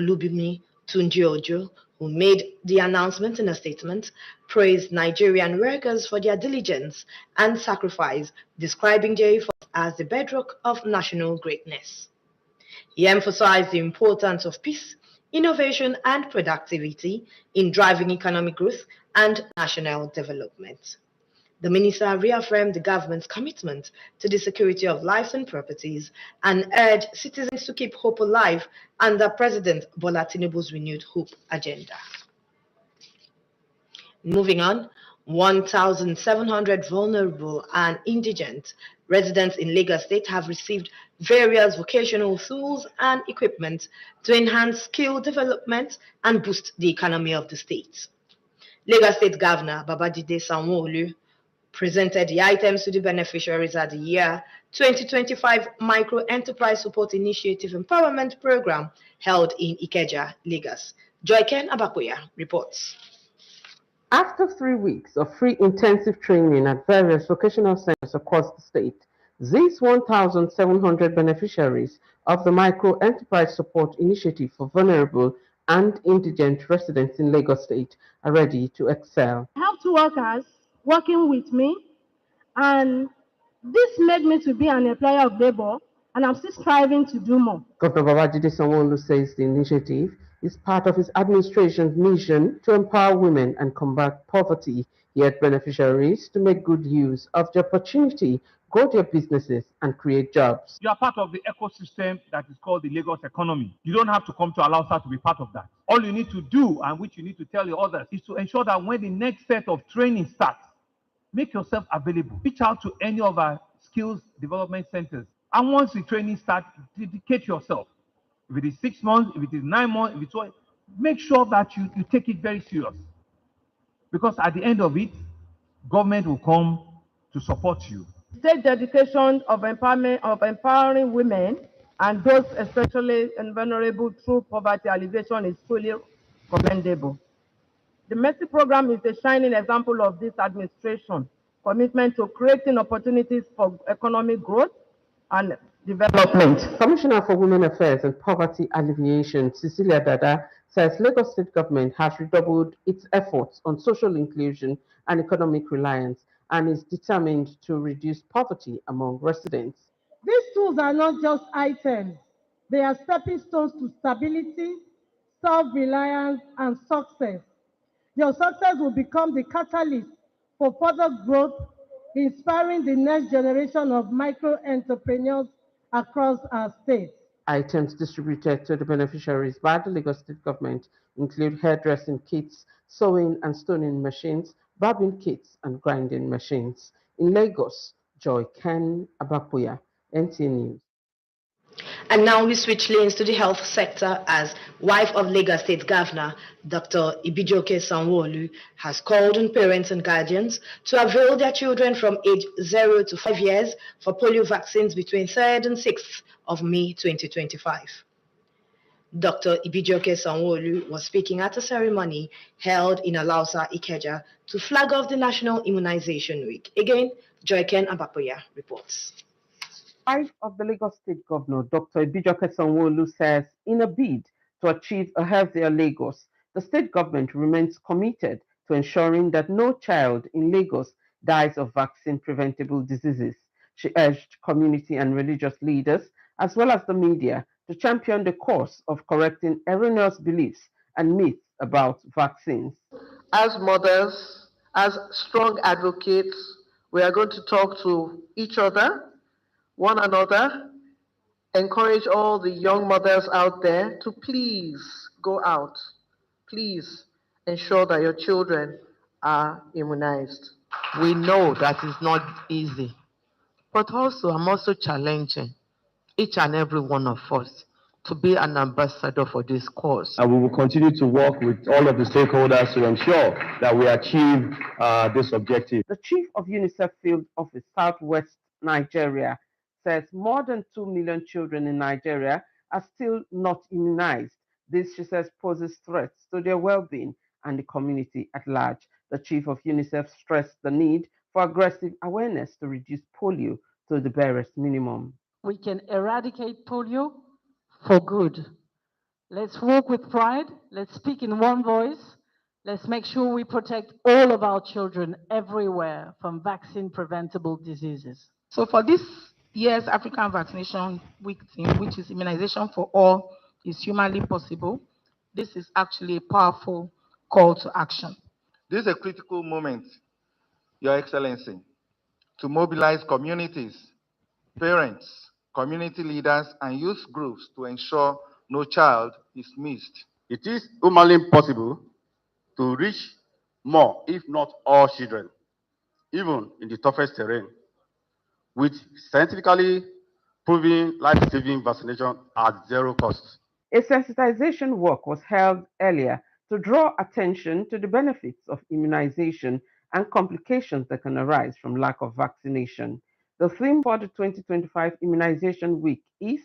Olubimi Tunjiojo, who made the announcement in a statement, praised Nigerian workers for their diligence and sacrifice, describing their efforts as the bedrock of national greatness. He emphasized the importance of peace, innovation, and productivity in driving economic growth and national development. The minister reaffirmed the government's commitment to the security of lives and properties and urged citizens to keep hope alive under President Bola Tinubu's renewed hope agenda. Moving on, 1,700 vulnerable and indigent residents in Lagos State have received various vocational tools and equipment to enhance skill development and boost the economy of the state. Lagos State Governor Babajide Sanwo-Olu presented the items to the beneficiaries at the year 2025 Micro Enterprise Support Initiative Empowerment Program held in Ikeja, Lagos. Joyken Abakoya reports. After 3 weeks of free intensive training at various vocational centers across the state, these 1,700 beneficiaries of the Micro Enterprise Support Initiative for Vulnerable and Indigent Residents in Lagos State are ready to excel. I have 2 workers working with me, and this made me to be an employer of labor, and I'm still striving to do more. Governor Babajide Sanwo-Olu says the initiative is part of his administration's mission to empower women and combat poverty. He urged beneficiaries to make good use of the opportunity, grow their businesses, and create jobs. You are part of the ecosystem that is called the Lagos economy. You don't have to come to Alausa to be part of that. All you need to do, and which you need to tell the others, is to ensure that when the next set of training starts, make yourself available. Reach out to any of our skills development centers. And once the training starts, dedicate yourself. If it is 6 months, if it is 9 months, if it's what, make sure that you take it very serious. Because at the end of it, government will come to support you. State dedication of empowering women and those especially vulnerable through poverty alleviation is truly commendable. The MERCY program is a shining example of this administration commitment to creating opportunities for economic growth and development. Commissioner for Women Affairs and Poverty Alleviation, Cecilia Dada, says Lagos State government has redoubled its efforts on social inclusion and economic reliance and is determined to reduce poverty among residents. These tools are not just items, they are stepping stones to stability, self-reliance, and success. Your success will become the catalyst for further growth, inspiring the next generation of micro-entrepreneurs across our state. Items distributed to the beneficiaries by the Lagos State government include hairdressing kits, sewing and stoning machines, barbing kits, and grinding machines. In Lagos, Joyken Abakoya, NTA News. And now we switch lanes to the health sector as wife of Lagos State Governor Dr. Ibijoke Sanwo-Olu has called on parents and guardians to avail their children from age 0 to 5 years for polio vaccines between 3rd and 6th of May 2025. Dr. Ibijoke Sanwo-Olu was speaking at a ceremony held in Alausa, Ikeja to flag off the National Immunization Week. Again, Joyken Abakoya reports. Wife of the Lagos State Governor, Dr. Ibijoke Sanwo-Olu, says in a bid to achieve a healthier Lagos, the state government remains committed to ensuring that no child in Lagos dies of vaccine-preventable diseases. She urged community and religious leaders, as well as the media, to champion the cause of correcting erroneous beliefs and myths about vaccines. As mothers, as strong advocates, we are going to talk to each other, one another, encourage all the young mothers out there to please go out. Please ensure that your children are immunized. We know that it's not easy, but also I'm also challenging each and every one of us to be an ambassador for this cause. And we will continue to work with all of the stakeholders to ensure that we achieve this objective. The Chief of UNICEF Field Office, Southwest Nigeria, says more than 2 million children in Nigeria are still not immunized. This, she says, poses threats to their well-being and the community at large. The Chief of UNICEF stressed the need for aggressive awareness to reduce polio to the barest minimum. We can eradicate polio for good Let's walk with pride. Let's speak in one voice. Let's make sure we protect all of our children everywhere from vaccine-preventable diseases. So for this year's African Vaccination Week theme, which is immunization for all is humanly possible, this is actually a powerful call to action. This is a critical moment, Your Excellency, to mobilize communities, parents, community leaders, and youth groups to ensure no child is missed. It is humanly possible to reach more, if not all children, even in the toughest terrain, with scientifically proven life-saving vaccination at zero cost. A sensitization work was held earlier to draw attention to the benefits of immunization and complications that can arise from lack of vaccination. The theme for the 2025 Immunization Week is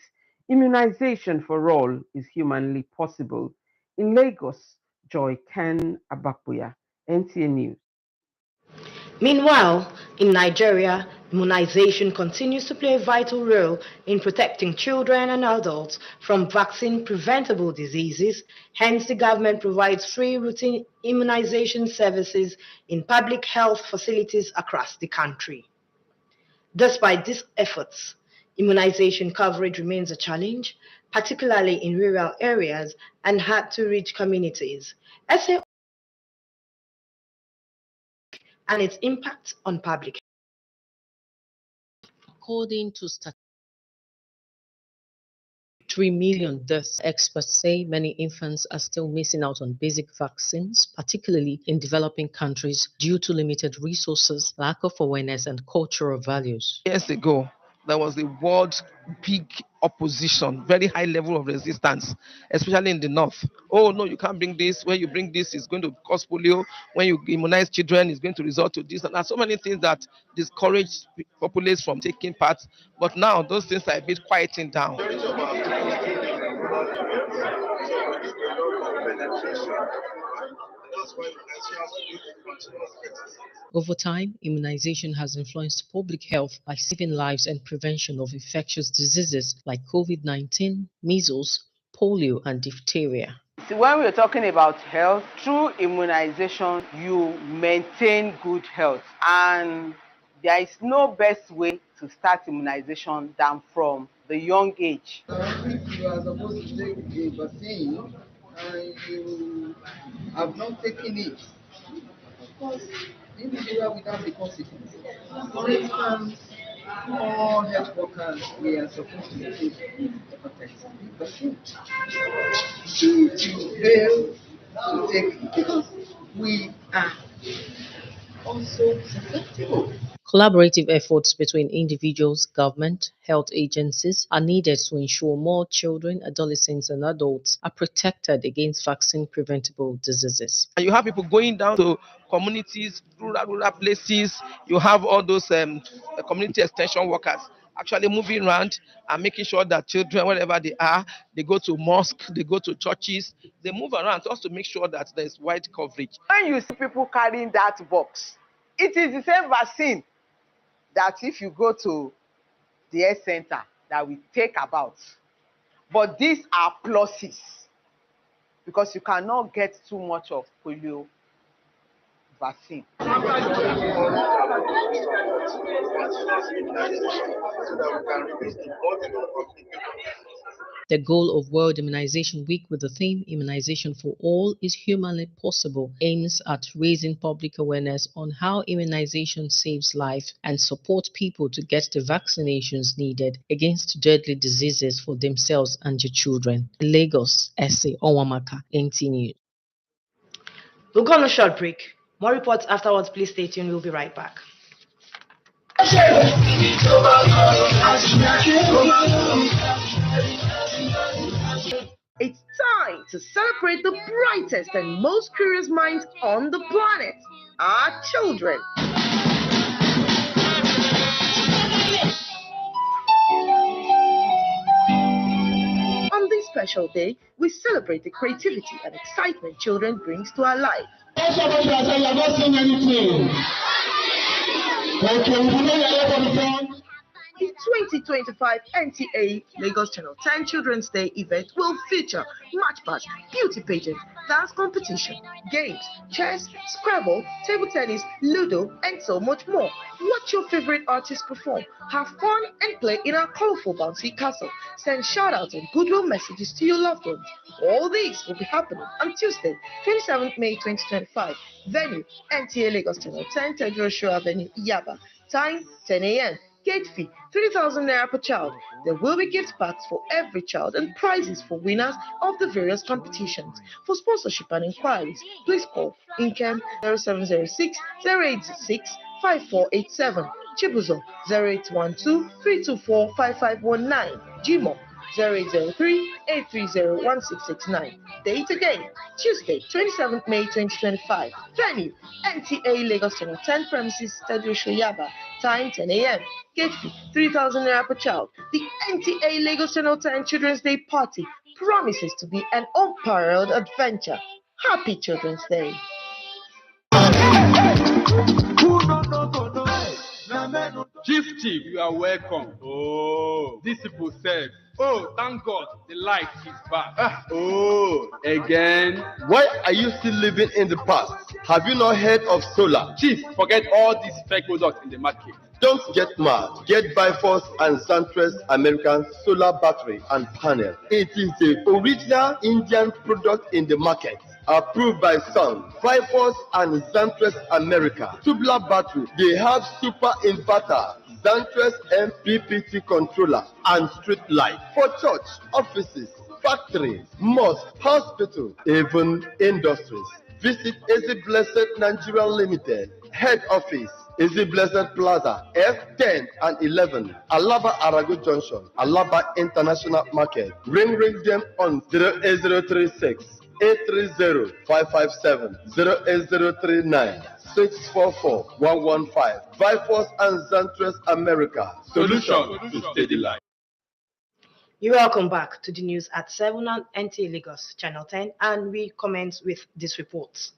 Immunization for All is Humanly Possible. In Lagos, Joy Ken Abapuya, NTA News. Meanwhile, in Nigeria, immunization continues to play a vital role in protecting children and adults from vaccine-preventable diseases. Hence, the government provides free routine immunization services in public health facilities across the country. Despite these efforts, immunization coverage remains a challenge, particularly in rural areas and hard-to-reach communities. And its impact on public health. According to 3 million deaths, experts say many infants are still missing out on basic vaccines, particularly in developing countries due to limited resources, lack of awareness, and cultural values. Years ago, there was the world's big opposition, very high level of resistance, especially in the north. Oh, no, you can't bring this. When you bring this, it's going to cause polio. When you immunize children, it's going to result to this. And there are so many things that discourage populace from taking part. But now, those things are a bit quieting down. Over time, immunization has influenced public health by saving lives and prevention of infectious diseases like COVID-19, measles, polio, and diphtheria. When we're talking about health, through immunization, you maintain good health. And there is no best way to start immunization than from the young age. If you are supposed to take a vaccine and you have not taken it, of course, individual without the consequences. For instance, all health workers, we are supposed to take hepatitis B vaccine. If you fail to take it, because we are also susceptible. Collaborative efforts between individuals, government, health agencies are needed to ensure more children, adolescents, and adults are protected against vaccine-preventable diseases. You have people going down to communities, rural places. You have all those community extension workers actually moving around and making sure that children, wherever they are, they go to mosques, they go to churches, they move around just to make sure that there's wide coverage. When you see people carrying that box, it is the same vaccine that if you go to the health center that we take about. But these are pluses because you cannot get too much of polio vaccine. The goal of World Immunization Week with the theme Immunization for All is Humanly Possible aims at raising public awareness on how immunization saves life and support people to get the vaccinations needed against deadly diseases for themselves and their children. Lagos, S.A. Onwamaka, NTA News. We'll go on a short break. More reports afterwards. Please stay tuned. We'll be right back. It's time to celebrate the brightest and most curious minds on the planet, our children. On this special day, we celebrate the creativity and excitement children brings to our life. Somebody has said you have not seen anything. Okay, we know you're here for the song. the 2025 NTA Lagos Channel 10 Children's Day event will feature match pass, beauty pageant, dance competition, games, chess, Scrabble, table tennis, Ludo, and so much more. Watch your favorite artists perform, have fun, and play in our colorful bouncy castle. Send shout-outs and goodwill messages to your loved ones. All these will be happening on Tuesday, 27th May 2025. Venue, NTA Lagos Channel 10, Tedros Avenue, Yaba. Time, 10 a.m. Gate fee, 3,000 naira per child. There will be gift packs for every child and prizes for winners of the various competitions. For sponsorship and inquiries, please call Incam 0706 086 5487, Chibuzo 0812 324 5519, Gmo 0803-830-1669. Date again, Tuesday, 27th May 2025. Venue, NTA Lagos Channel 10 premises, Stadio Shoyaba. Time, 10 a.m. Gate fee, 3,000 naira per child. The NTA Lagos Channel 10 Children's Day Party promises to be an unparalleled adventure. Happy Children's Day. Chief, you are welcome. Oh, this people said, oh, thank God, the light is back. Oh, again. Why are you still living in the past? Have you not heard of solar? Chief, forget all these fake products in the market. Don't get mad. Get Bifrost and Zantress American solar battery and panel. It is the original Indian product in the market. Approved by Sun, Bifrost and Zantress America. Tubular battery. They have super inverter, Zantress MPPT controller, and street light for church, offices, factories, mosques, hospitals, even industries. Visit Easy Blessed Nigeria Limited, head office, Easy Blessed Plaza, F10 and 11, Alaba Arago Junction, Alaba International Market. Ring them on 08036 830-557, 08039-644-115. Bifrost and Zantress America. Solution to steady life. You're welcome back to the news at 7 on NTA Lagos Channel 10, and we commence with this report.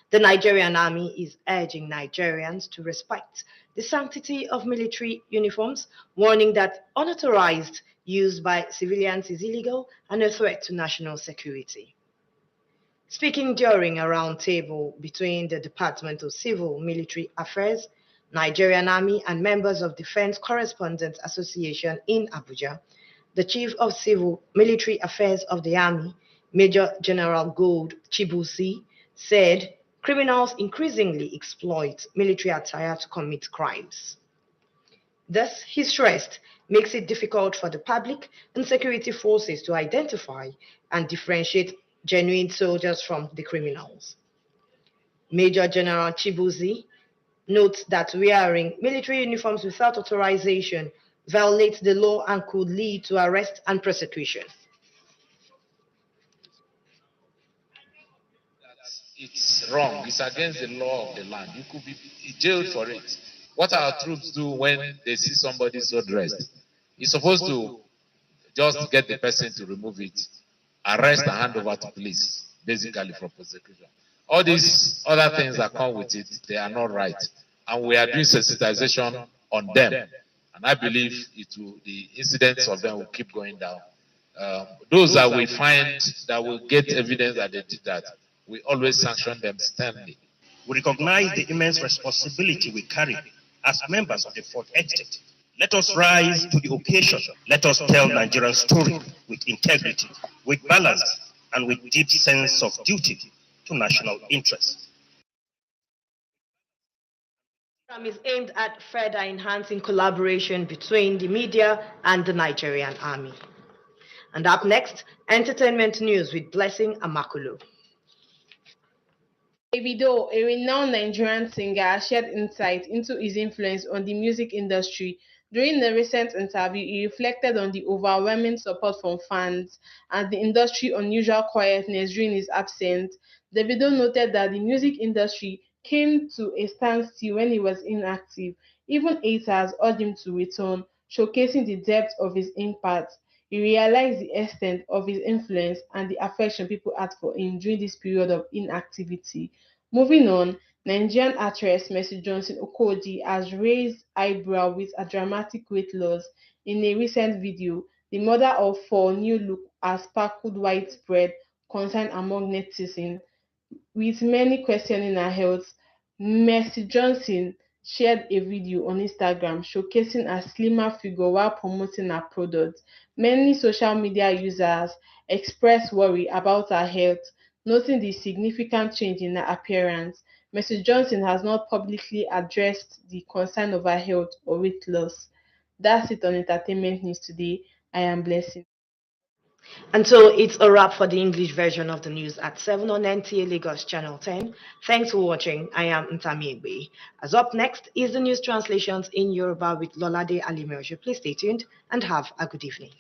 The Nigerian Army is urging Nigerians to respect the sanctity of military uniforms, warning that unauthorized use by civilians is illegal and a threat to national security. Speaking during a roundtable between the Department of Civil Military Affairs, Nigerian Army, and members of Defense Correspondents Association in Abuja, the Chief of Civil Military Affairs of the Army, Major General Gold Chibuzi, said criminals increasingly exploit military attire to commit crimes. Thus, he stressed, makes it difficult for the public and security forces to identify and differentiate genuine soldiers from the criminals. Major General Chibuzi notes that wearing military uniforms without authorization violates the law and could lead to arrest and prosecution. It's wrong. It's against the law of the land. You could be jailed for it. What our troops do when they see somebody so dressed, you're supposed to just get the person to remove it, arrest and hand over to police, basically for prosecution. All these other things that come with it, they are not right. And we are doing sensitization on them. And I believe the incidents of them will keep going down. Those that we find that will get evidence that they did that, we always sanction them sternly. We recognize the immense responsibility we carry as members of the Fourth Estate. Let us rise to the occasion. Let us tell Nigeria's story with integrity, with balance, and with deep sense of duty to national interest. The program is aimed at further enhancing collaboration between the media and the Nigerian Army. And up next, entertainment news with Blessing Amakulu. Davido, a renowned Nigerian singer, shared insight into his influence on the music industry. During the recent interview, he reflected on the overwhelming support from fans and the industry's unusual quietness during his absence. Davido noted that the music industry came to a standstill when he was inactive. Even haters urged him to return, showcasing the depth of his impact. He realized the extent of his influence and the affection people had for him during this period of inactivity. Moving on, Nigerian actress Mercy Johnson Okoji has raised eyebrow with a dramatic weight loss. In a recent video, the mother of 4 new look has sparkled widespread concern among netizens, with many questioning her health. Mercy Johnson shared a video on Instagram showcasing a slimmer figure while promoting her products. Many social media users expressed worry about her health, noting the significant change in her appearance. Mercy Johnson has not publicly addressed the concern of her health or weight loss. That's it on Entertainment News today. I am Blessing. And so it's a wrap for the English version of the news at 7 on NTA Lagos Channel 10. Thanks for watching. I am Ntami Egbe. As up next is the news translations in Yoruba with Lolade Alimojo. Please stay tuned and have a good evening.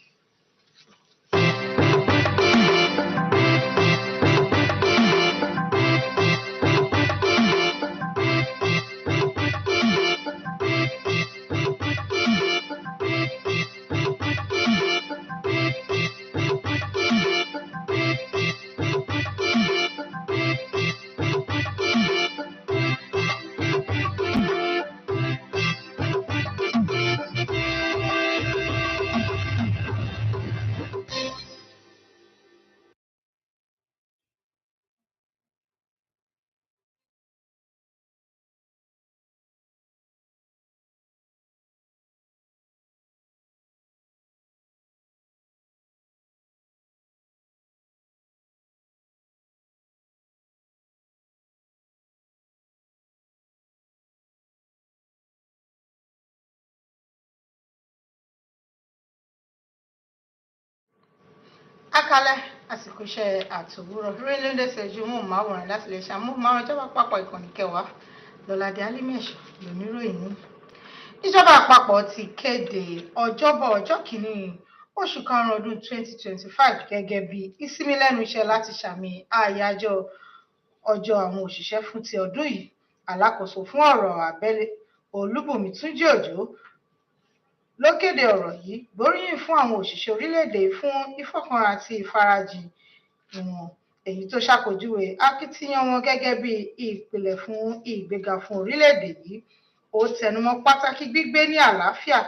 Akálẹ́ àsìkò iṣẹ́ àtòwúrọ̀ orílẹ̀-èdè ṣẹ́jú móhùnmáwòrán láti lè ṣàmóhùnmáwòrán ìjọba àpapọ̀ ìkànnì kẹwàá Lọ́ládé Alímẹ̀ṣọ́ lóníròyìn ní. Ìjọba àpapọ̀ ti kéde ọjọ́bọ̀ ọjọ́ kìíní oṣù karùn-ún ọdún 2025 gẹ́gẹ́ bí ìsinmi lẹ́nu iṣẹ́ láti ṣàmì àyájọ́ ọjọ́ àwọn òṣìṣẹ́ fún ti ọdún yìí. Alákòóso fún ọ̀rọ̀ abẹ́lé Olúbùnmi Túnjí Òjó ló kéde ọ̀rọ̀ yìí, gbóríyìn fún àwọn òṣìṣẹ́ orílẹ̀-èdè fún ìfọkànrán àti ìfarajìn wọn, èyí tó ṣàpèjúwe akitiyan wọn gẹ́gẹ́ bí ìpìlẹ̀ fún ìgbéga fún orílẹ̀-èdè yìí. Ó tẹnumọ́ pàtàkì gbígbé ní àlàáfíà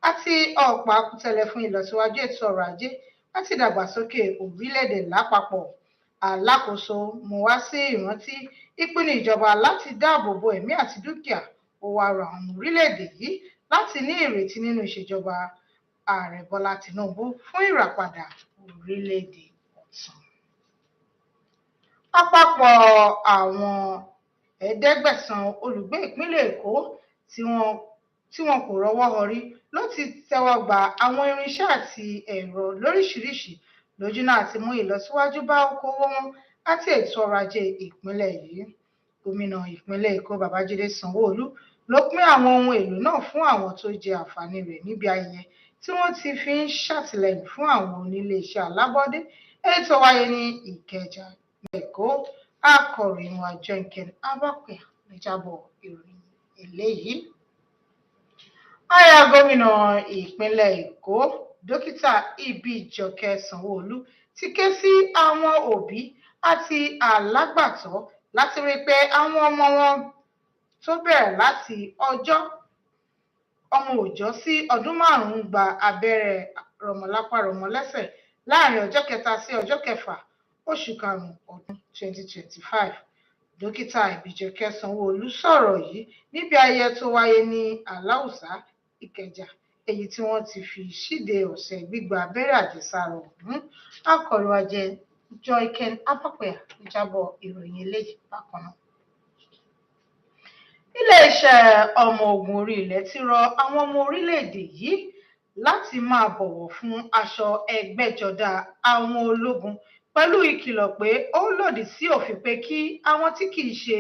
àti ọ̀pá kútẹ̀lẹ̀ fún ìlọsíwájú ètò ọrọ̀ ajé àti ìdàgbàsókè orílẹ̀-èdè lápapọ̀. Alákòóso mú wá sí ìrántí ìpinnu ìjọba láti dáàbò bo ẹ̀mí àti dúkìá. Ó wá rọ àwọn ọmọ orílẹ̀-èdè yìí láti ní ìrètí nínú ìṣèjọba Ààrẹ Bọ́lá Tinubu fún ìràpadà orílẹ̀-èdè ọ̀tun. Àpapọ̀ àwọn 500 olùgbé ìpínlẹ̀ Èkó tí wọn kò rọ́wọ́ họrí ló ti tẹ́wọ́ gba àwọn irinṣẹ́ àti ẹ̀rọ lóríṣiríṣi lójúnà àti mú ìlọsíwájú bá okòwò wọn àti ètò ọrọ̀ ajé ìpínlẹ̀ yìí. Gómìnà ìpínlẹ̀ Èkó Babájídé Sanwó-Olú ló pín àwọn ohun èlò náà fún àwọn tó jẹ àǹfààní rẹ̀ níbi ayẹyẹ tí wọ́n ti fi ń ṣàtìlẹ́yìn fún àwọn oníléeṣẹ́ alábọ́dé èyí tó wáyé ní Ìkẹjà, Èkó. Akọ̀ròyìn wa Jonken Abakwe ló jábọ̀ ìròyìn eléyìí. Aya gómìnà ìpínlẹ̀ Èkó Dókítà Ìbíjọkẹ́ Sanwó-Olú ti ké sí àwọn òbí àti alágbàtọ́ láti rí pé àwọn ọmọ wọn tó bẹ̀rẹ̀ láti ọmọ òòjọ́ sí ọdún 5 gba abẹ́rẹ́ rọmọlápá rọmọlẹ́sẹ̀ láàrin ọjọ́ 3 sí ọjọ́ 6 oṣù karùn-ún ọdún 2025. Dókítà Ìbíjọkẹ́ Sanwó-Olú sọ̀rọ̀ yìí níbi ayẹyẹ tó wáyé ní Aláùsá, Ìkẹjà, èyí tí wọ́n ti fi ṣíde ọ̀sẹ̀ gbígba abẹ́rẹ́ àjẹsára ọ̀hún. Akọ̀ròyìn ajé Jonken Abakwe ló jábọ̀ ìròyìn eléyìí bákan náà. Ilé-iṣẹ́ ọmọ ogun orí ilẹ̀ ti rọ àwọn ọmọ orílẹ̀-èdè yìí láti máa bọ̀wọ̀ fún aṣọ ẹgbẹ́jọdá àwọn ológun pẹ̀lú ìkìlọ̀ pé ó lòdì sí òfin pé kí àwọn tí kìí ṣe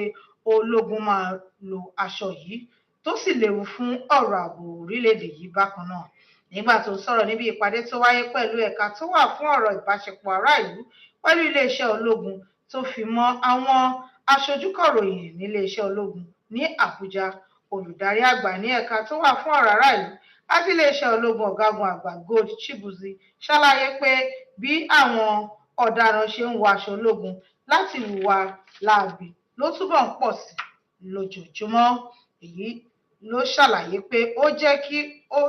ológun máa lo aṣọ yìí tó sì léwu fún ọ̀rọ̀ ààbò orílẹ̀-èdè yìí bákan náà. Nígbà tó sọ̀rọ̀ níbi ìpàdé tó wáyé pẹ̀lú ẹ̀ka tó wà fún ọ̀rọ̀ ìbáṣepọ̀ ará ìlú pẹ̀lú iléeṣẹ́ ológun tó fi mọ́ àwọn aṣojúkọ̀ròyìn níléeṣẹ́ ológun ní Àbújá, olùdarí àgbà ní ẹ̀ka tó wà fún ọ̀rọ̀ ará ìlú àti iléeṣẹ́ ológun ọ̀gágun àgbà Gold Chibuzi ṣàlàyé pé bí àwọn ọ̀daràn ṣe ń wọ aṣọ ológun láti hùwà láabi ló túbọ̀ ń pọ̀ sí lójoojúmọ́. Èyí ló ṣàlàyé pé ó jẹ́ kí ó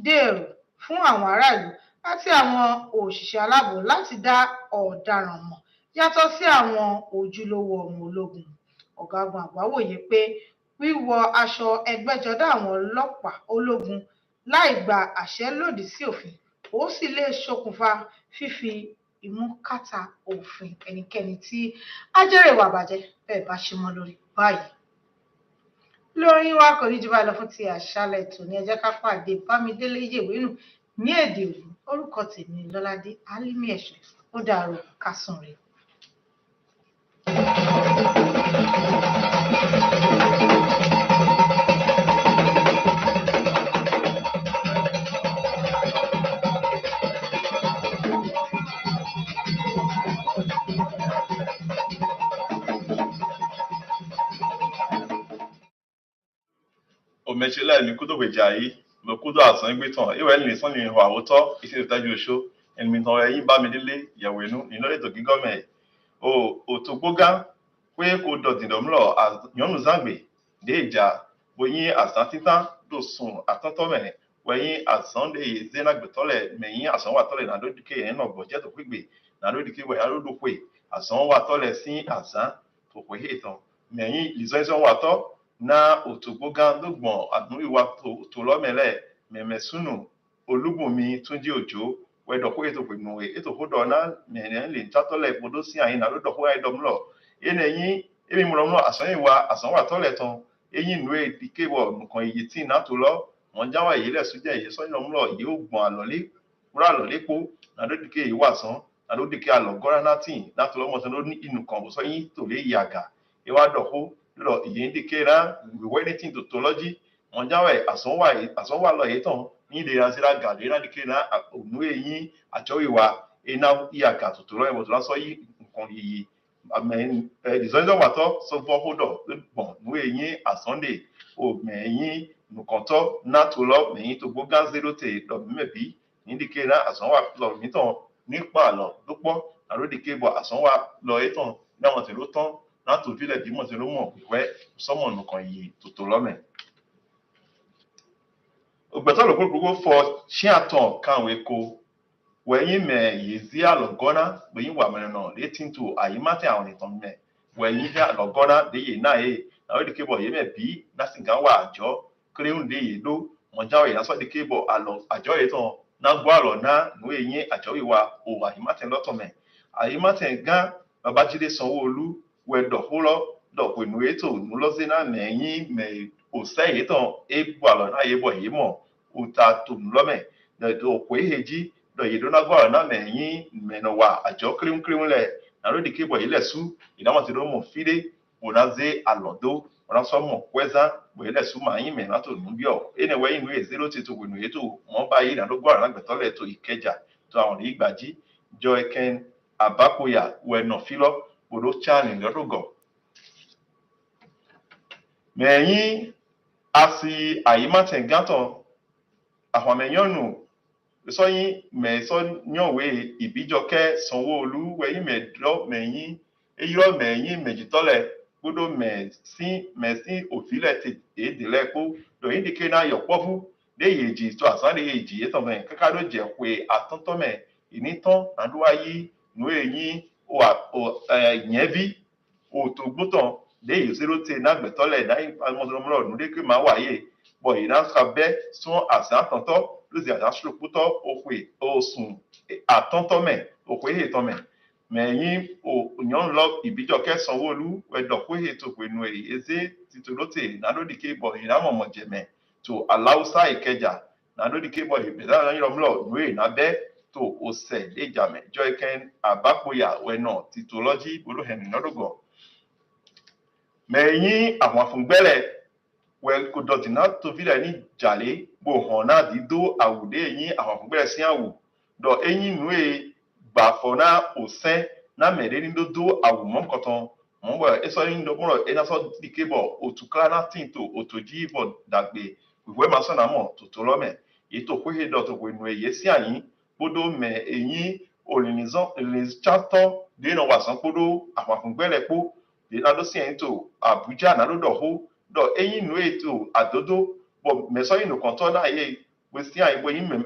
dèrò fún àwọn aráàlú àti àwọn òṣìṣẹ́ aláàbò láti dá ọ̀daràn mọ̀ yàtọ̀ sí àwọn ojúlówó ọmọ ológun. Ọ̀gágun àgbà wòye pé wíwọ aṣọ ẹgbẹ́jọdá àwọn ọlọ́pàá ológun láì gba àṣẹ lòdì sí òfin ó sì lè ṣokùnfà fífi imú kàtà òfin ẹnikẹ́ni tí ajẹ́rìíwá bàjẹ́ bẹ́ẹ̀ bá ṣe mọ́ lórí báyìí. Lórí wa kò ní jù báyìí lọ fún ti àṣálẹ́ tòní. Ẹ jẹ́ ká pàdé Bámidélé Yèwénù ní èdè Òyìnbó. Orúkọ tèmi Lọ́ládé Álímì Ẹ̀ṣọ́. Ó dàárọ̀ ká sùn rè. Omechila mi kudo bejayi me kudo asan gbe tan iwe ni san ni ho awoto ise taju oso en mi tan yin Bámidélé Yèwénù ni lori to gigome o to gboga pe ko do din domlo yonu zangbe de ja boyin asan titan do sun atanto me weyin asan de zena gbe tole meyin asan wa tole na do dike yen no boje to pigbe na do dike we aro do pe asan wa tole sin asan to pe hetan meyin lizo wa to na otogbogan lógbọn àdúnríwá tó lọ́mẹ̀lẹ́ mẹ̀mẹ̀súnù olúbùnmi túnjí òjò wẹ́dọ̀kú ètò pẹ̀lú ètò kódọ̀ náà mẹ̀rẹ̀ lè tátọ́lẹ̀ gbọdọ̀ sí àyínà lódọ̀kú àìdọ́múlọ̀ ẹnẹ̀yìn èmi múlọ́múlọ̀ àsányìnwá àsánwà tọ́lẹ̀ tán eyín ìnú èdìkéwọ̀ nǹkan iye tí iná tó lọ wọn jáwà èyí lẹ̀sùn jẹ́ èyí sọ́yìnlọ́múlọ̀ yìí ó gbọ̀n àlọ́lé wúrà àlọ́lépo nàdódìké èyí wà sán nàdódìké àlọ́gọ́rá nátì látọlọ́mọ̀tán ló ní inú kan sọ́yìn tòlé yàgà ìwádọ̀kú lọ yindikera anything tautology monjawe asonwa lo yeton ni de asira gadera dikera onu eyin ajowiwa ena iyaka tautolo ebo to so yi nkan yiyi amen design wato so for hodo bon nu eyin asonde o meyin nukonto natulo meyin to gboga zero te do mebi indikera asonwa lo niton nipa lo dupo arodikebo asonwa lo yeton na won te lo ton láti òfìlẹ̀ bí mọ̀ sí ló mọ̀ pípẹ́ sọ́mọ̀ nìkan yìí tòtò lọ́mẹ̀. Ògbẹ́tọ̀ ló gbogbo fọ ṣí àtàn káwé ko wẹ̀yìn mẹ̀ yìí sí àlọ́gọ́nà wẹ̀yìn wà mẹ́rin náà létí tó àyímátẹ̀ àwọn ìtàn mẹ́ wẹ̀yìn sí àlọ́gọ́nà déyè náà yé àwọn ìdíkébọ̀ yé mẹ́ bí lásìkò wà àjọ kíréhùn déyè ló mọ̀jáwé ìyásọ́ ìdíkébọ̀ àjọ yìí tán náà gbọ́ àlọ́ náà nù eyín àjọ ìwà òwò àyímátẹ̀ lọ́tọ̀ mẹ́ àyímátẹ̀ gán Babájídé Sanwó-Olú wẹdọ̀fúnlọ́ dọ̀pẹ̀nù ètò ńlọ́sínà mẹ́yìn mẹ́ òsẹ́ yìí tán égbò àlọ́ náà yé bọ̀ yìí mọ̀ òta tòmùlọ́mẹ̀ òkú èhèjì dọ̀yẹ̀ dọ́nàgbọ́rọ̀ náà mẹ́yìn mẹ́nàwà àjọ kírímkírím lẹ̀ nàlódì kébọ̀ yìí lẹ̀sú ìdámọ̀tì ló mọ̀ fídé ònàzé àlọ́dó ònàsọ́mọ̀ kwẹ́sà bọ̀ yìí lẹ̀sú màáyìn mẹ́nà tó nùbíọ̀ ẹnẹ̀wẹ́ inú èzéró ti tó pẹ̀nù ètò wọ́n bá yìí nàlógbọ́rọ̀ lágbẹ̀tọ́lẹ̀ tó Ìkẹjà tó àwọn ìgbàjì jọ ẹkẹn àbákòyà wẹ̀nà fílọ́ odo chani ndodogo meyin asi ayimate gato ahwamenyonu soyin me so nyowe Ìbíjọkẹ́ Sanwó-Olú weyin medro meyin eyiro meyin mejitole godo mesin ofile te edelepo do indike na yopofu de yeji to asan de yeji eto me kakado je pe atontome initan naduayi nu eyin nyevi otogbotan de zero te na gbetole na imodromlo nu de ke ma waye bo ina sabe son asantanto luzi asasloputo okwe osun atanto me okwe he to me meyin o nyon lo Ìbíjọkẹ́ Sanwó-Olú wedokwe he to penu eze titolote na do dike bo ina momo jeme to Alausa Ìkẹjà na do dike bo ibeda na yomlo nu na be to ose lejame joyken abapoya weno titology bolohen nodogo meyin àwọn afungbele we ko dotina to vile ni jale bo hona dido awude yin àwọn afungbele si awu do eyin nu gba fona osen na mere ni dodo awu mon koton mon bo eso ni do mo e na so dikebo otukla na tinto otoji bo dagbe we ma so na mo totolome eto kwehe do to we nu yesi ayin bodo me eyin olinizon chato de no wasan podo apafungbele po de na do sien to Abuja na do ho do eyin no eto adodo bo me so yin no konto na ye we si an yin me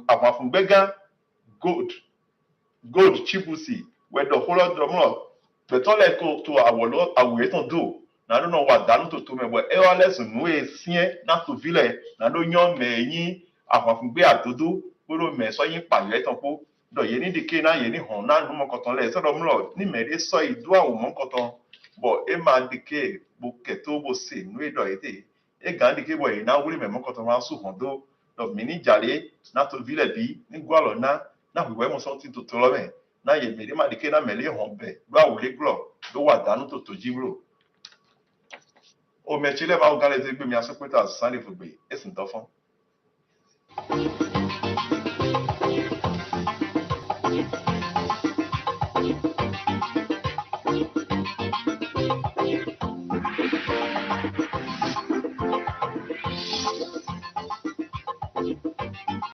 afafun gbega gold chibusi we do holo do mo be to le ko to awolo awe ton do na do no wa danu to me bo e wa lesun nu e sien na to vile na do yan me yin afafun gbe adodo gboro me so yin pa ye ton po do ye ni dike na ye ni hon na nu mo koton le so do mo ni me de so idu awo mo koton bo e ma dike bo keto bo se nu e do ite e ga dike bo e na wuri me mo koton wa su hon do mi ni jare na to vile bi ni gwalo na we mo so tin to to lo me na ye me de ma dike na me le hon be do awo le glo do wa danu to to jibro o me chile ba o gale te gbe mi asopeta sani fugbe esin to fun